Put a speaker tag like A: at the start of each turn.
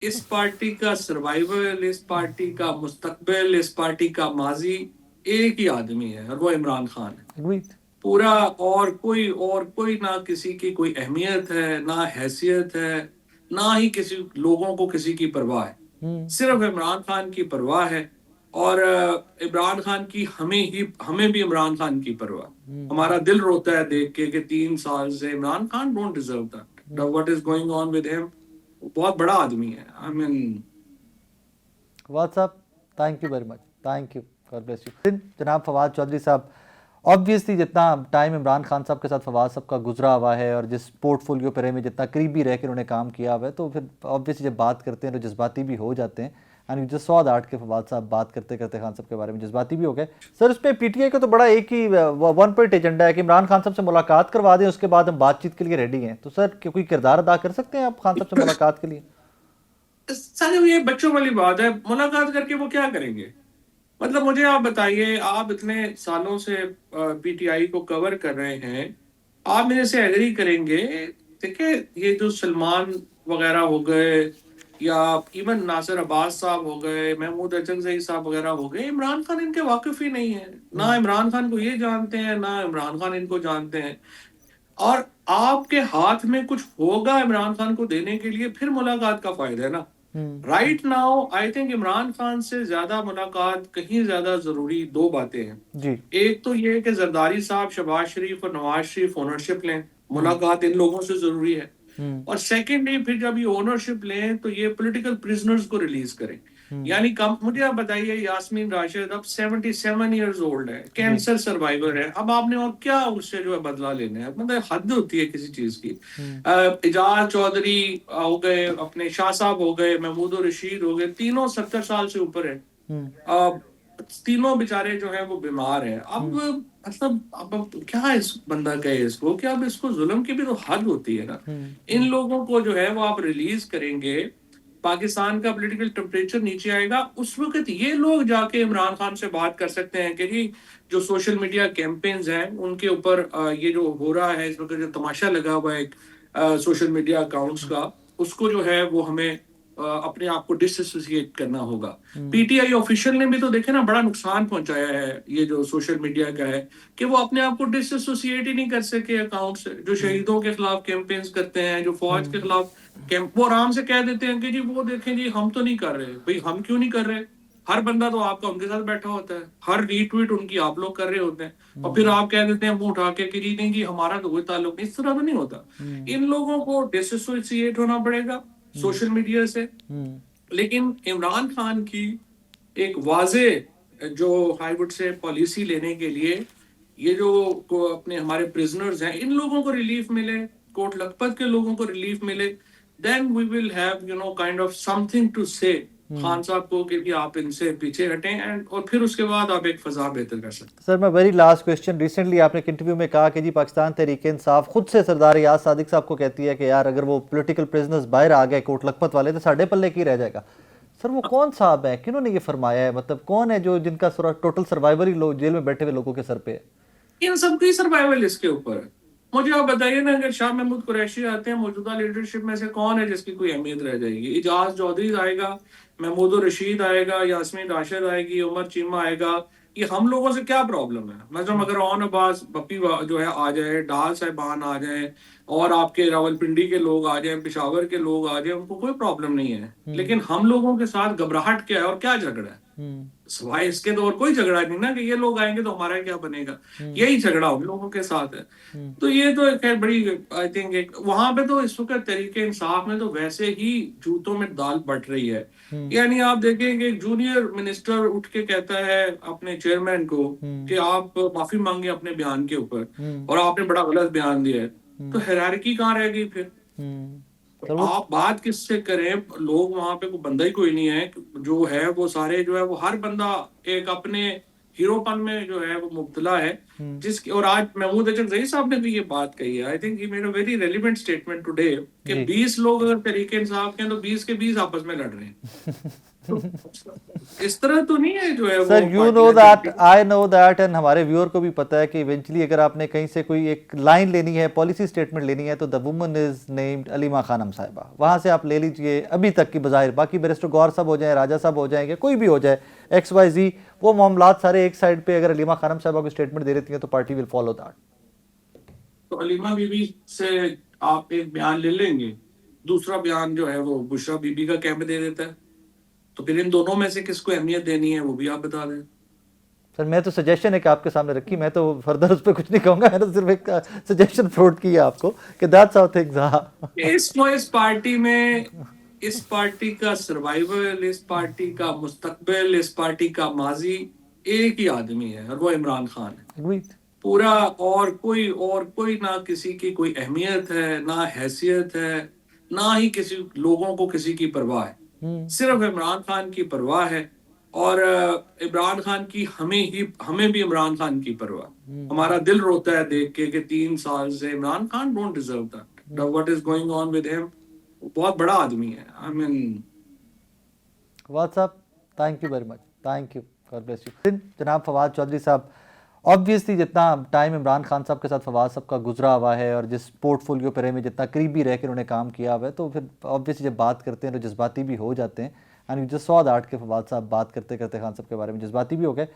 A: इस पार्टी का सर्वाइवल, इस पार्टी का मुस्तकबिल, इस पार्टी का माजी एक ही आदमी है और वो इमरान खान है।
B: Agreed.
A: पूरा और कोई ना किसी की कोई अहमियत है, ना हैसियत है, ना ही किसी लोगों को किसी की परवाह है। सिर्फ इमरान खान की परवाह है। और इमरान खान की हमें भी इमरान खान की परवाह। हमारा दिल रोता है देख के कि 3 साल से Imran Khan don't deserve that, what is going on with him. बहुत बड़ा आदमी है, I mean.
B: WhatsApp, thank you very much, thank you, God bless you. जनाब फवाद चौधरी साहब, ऑब्वियसली जितना टाइम इमरान खान साहब के साथ फवाद साहब का गुजरा हुआ है और जिस पोर्टफोलियो पे रहे में जितना करीबी रह के उन्होंने काम किया हुआ है, तो फिर ऑब्वियसली जब बात करते हैं तो जज्बाती भी हो जाते हैं। And you just saw that के फवाद साहब बात करते करते खान साहब के बारे में जज्बाती भी हो गए। सर, उसमें पीटीआई का तो बड़ा एक ही वन पॉइंट एजेंडा है कि इमरान खान साहब से मुलाकात करवा दें, उसके बाद हम बातचीत के लिए रेडी हैं। तो सर, कोई किरदार अदा कर सकते हैं आप खान साहब से मुलाकात के लिए?
A: सारे ये बच्चों वाली बात है, मुलाकात करके वो क्या करेंगे? मतलब मुझे आप बताइए, आप इतने सालों से पीटीआई को कवर कर रहे हैं, आप मेरे से एग्री करेंगे? देखिए, ये जो सलमान वगैरह हो गए, या इवन नासिर अब्बास साहब हो गए, महमूद अचकजई साहब वगैरह हो गए, इमरान खान इनके वाकिफ ही नहीं है। ना इमरान खान को ये जानते हैं, ना इमरान खान इनको जानते हैं। और आपके हाथ में कुछ होगा इमरान खान को देने के लिए, फिर मुलाकात का फायदा है ना। Right now I think Imran Khan से ज्यादा मुलाकात कहीं ज्यादा जरूरी दो बातें हैं।
B: जी।
A: एक तो ये कि जरदारी साहब, शहबाज शरीफ और नवाज शरीफ ओनरशिप लें, मुलाकात इन लोगों से जरूरी है। और सेकेंडली फिर जब ये ओनरशिप लें तो ये पॉलिटिकल प्रिजनर्स को रिलीज करें। यानी कम, मुझे आप बताइए, यास्मीन राशिद अब 77 ईयर्स ओल्ड है,
B: जी।
A: कैंसर सर्वाइवर है। अब आपने और क्या उससे जो है बदला लेना है? मतलब हद होती है किसी चीज की। इजाज चौधरी हो गए, अपने शाह साहब हो गए, महमूद और रशीद हो गए, तीनों 70 साल से ऊपर है। अब तीनों बेचारे जो है वो बीमार है। अब मतलब अब क्या इस बंदा कहे इसको कि अब इसको जुल्म की भी तो हद होती है ना। इन लोगों को जो है वो आप रिलीज करेंगे, पाकिस्तान का पॉलिटिकल टेम्परेचर नीचे आएगा। उस वक्त ये लोग जाके इमरान खान से बात कर सकते हैं कि जी, जो सोशल मीडिया कैंपेन्स हैं उनके ऊपर ये जो हो रहा है इस वक्त, जो तमाशा लगा हुआ है सोशल मीडिया अकाउंट्स का, उसको जो है वो हमें अपने आप को डिसएसोसिएट करना होगा। पीटीआई ऑफिशियल ने भी तो देखे ना बड़ा नुकसान पहुंचाया है ये जो सोशल मीडिया का है, कि वो अपने आप को डिसएसोसिएट ही नहीं कर सके अकाउंट से। जो शहीदों के खिलाफ कैंपेन्स करते हैं, जो फौज के खिलाफ कैंप, वो आराम से कह देते हैं कि जी वो देखें जी, हम तो नहीं कर रहे। भाई हम क्यों नहीं कर रहे? हर बंदा तो आपका उनके साथ बैठा होता है, हर रीट्वीट उनकी आप लोग कर रहे होते हैं, और फिर आप कह देते हैं मुंह उठा के कि जी नहीं जी, हमारा तो कोई ताल्लुक नहीं। इस तरह तो नहीं होता। इन लोगों को डिसएसोसिएट होना पड़ेगा सोशल मीडिया से। लेकिन इमरान खान की एक वाजे जो आई वुड से पॉलिसी लेने के लिए, ये जो को अपने हमारे प्रिजनर्स हैं, इन लोगों को रिलीफ मिले, कोट लखपत के लोगों को रिलीफ मिले, then we will have kind of something to say Khan साहब को कि भी आप इनसे पीछे हटें, एंड और फिर उसके बाद आप एक फजा बेहतर कर सकते हैं।
B: सर, मैं वेरी लास्ट क्वेश्चन, रिसेंटली आपने एक इंटरव्यू में कहा कि जी पाकिस्तान तहरीक इंसाफ खुद से सरदार याद सादिक साहब को कहती है कि यार अगर वो पॉलिटिकल प्रिजनर्स बाहर आ गए कोट लखपत वाले तो साढ़े पल्ले की रह जाएगा। सर, वो कौन साहब है, किन्होंने ये फरमाया है? मतलब कौन है जो जिनका टोटल सर्वाइवर ही लोग जेल में बैठे हुए लोगों के सर पे है?
A: इन सबकी सर्वाइवल इसके ऊपर है। मुझे आप बताइए ना, अगर शाह महमूद कुरैशी आते हैं, मौजूदा लीडरशिप में से कौन है जिसकी कोई अहमियत रह जाएगी? इजाज चौधरी आएगा, महमूद रशीद आएगा, यास्मीन राशिद आएगी, उमर चीमा आएगा। ये हम लोगों से क्या प्रॉब्लम है? मतलब अगर ऑन अब्बास बप्पी जो है आ जाए, डाल साहिबान आ जाए, और आपके रावलपिंडी के लोग आ जाए, पेशावर के लोग आ जाए, उनको कोई प्रॉब्लम नहीं है। लेकिन हम लोगों के साथ घबराहट क्या है और क्या झगड़ा है? सिवाय इसके तो और कोई झगड़ा नहीं ना, कि ये लोग आएंगे तो हमारा क्या बनेगा। यही झगड़ा उन लोगों के साथ है। तो ये तो खैर बड़ी, आई थिंक एक वहां पे तो इस वक्त तरीके इंसाफ में तो वैसे ही जूतों में दाल बट रही है। यानी आप देखेंगे एक जूनियर मिनिस्टर उठ के कहता है अपने चेयरमैन को कि आप माफी मांगे अपने बयान के ऊपर, और आपने बड़ा गलत बयान दिया है। तो हायरार्की कहाँ रह गई फिर?
B: सर वो
A: आप बात किससे करें? लोग वहां पे कोई बंदा ही कोई नहीं है जो है, वो सारे जो है वो हर बंदा एक अपने हीरोपन में जो है वो मुब्तला है। जिसकी, और आज महमूद अचकजई साहब ने भी ये बात कही है, I think he made a very relevant statement today, कि
B: जी
A: 20 लोग अगर तरीके इंसाफ के हैं तो 20 के 20 आपस में लड़ रहे हैं। तो इस तरह तो नहीं है जो है
B: सर,
A: वो
B: यू नो
A: पार्टियां
B: दैट,
A: चलती।
B: आई नो दैट, एंड हमारे व्यूअर को भी पता है कि इवेंचुअली अगर आपने कहीं से कोई एक लाइन लेनी है, पॉलिसी स्टेटमेंट लेनी है, तो the woman is named Aleema Khanum Sahiba, वहाँ से आप ले लीजिए अभी तक की बजाय। बाकी बैरिस्टर गौर साहब हो जाए, राजा साहब हो जाएंगे, कोई भी हो जाए, XYZ, वो मामलात सारे एक साइड पे अगर अलीमा खानम साहिबा को स्टेटमेंट दे देती हैं तो पार्टी विल फॉलो दैट।
A: तो अलीमा बीबी से आप एक बयान ले लेंगे, दूसरा बयान जो है वो बुशरा बीबी का कैंप दे देता है, तो फिर इन दोनों में से किसको अहमियत देनी है वो भी आप बता दें।
B: सर मैं तो सजेशन है कि आपके सामने रखी, मैं तो फर्दर उस पर कुछ नहीं कहूँगा, मैंने तो सिर्फ एक सजेशन फ्लोट किया आपको कि दैट्स हाउ थिंग्स आर।
A: इस पार्टी में, इस पार्टी का सर्वाइवल, इस पार्टी का मुस्तकबिल, इस पार्टी का माजी एक ही आदमी है और वो इमरान खान है।
B: Agreed.
A: पूरा और कोई ना किसी की कोई अहमियत है, ना हैसियत है, ना ही किसी लोगों को किसी की परवाह है। सिर्फ इमरान खान की परवाह है। और इमरान खान की हमें भी इमरान खान की परवाह। हमारा दिल रोता है देख के कि 3 साल से Imran Khan don't deserve that, what is going on with him. बहुत बड़ा आदमी है, I mean.
B: What's up, thank you very much, thank you, God bless you. जनाब फवाद चौधरी साहब, ऑब्वियसली जितना टाइम इमरान खान साहब के साथ फवाद साहब का गुजरा हुआ है और जिस पोर्टफोलियो पे रहे में जितना करीबी रह के उन्होंने काम किया हुआ है, तो फिर ऑब्वियसली जब बात करते हैं तो जज्बाती भी हो जाते हैं। And you just saw that कि फवाद साहब बात करते करते खान साहब के बारे में जज्बाती भी हो गए।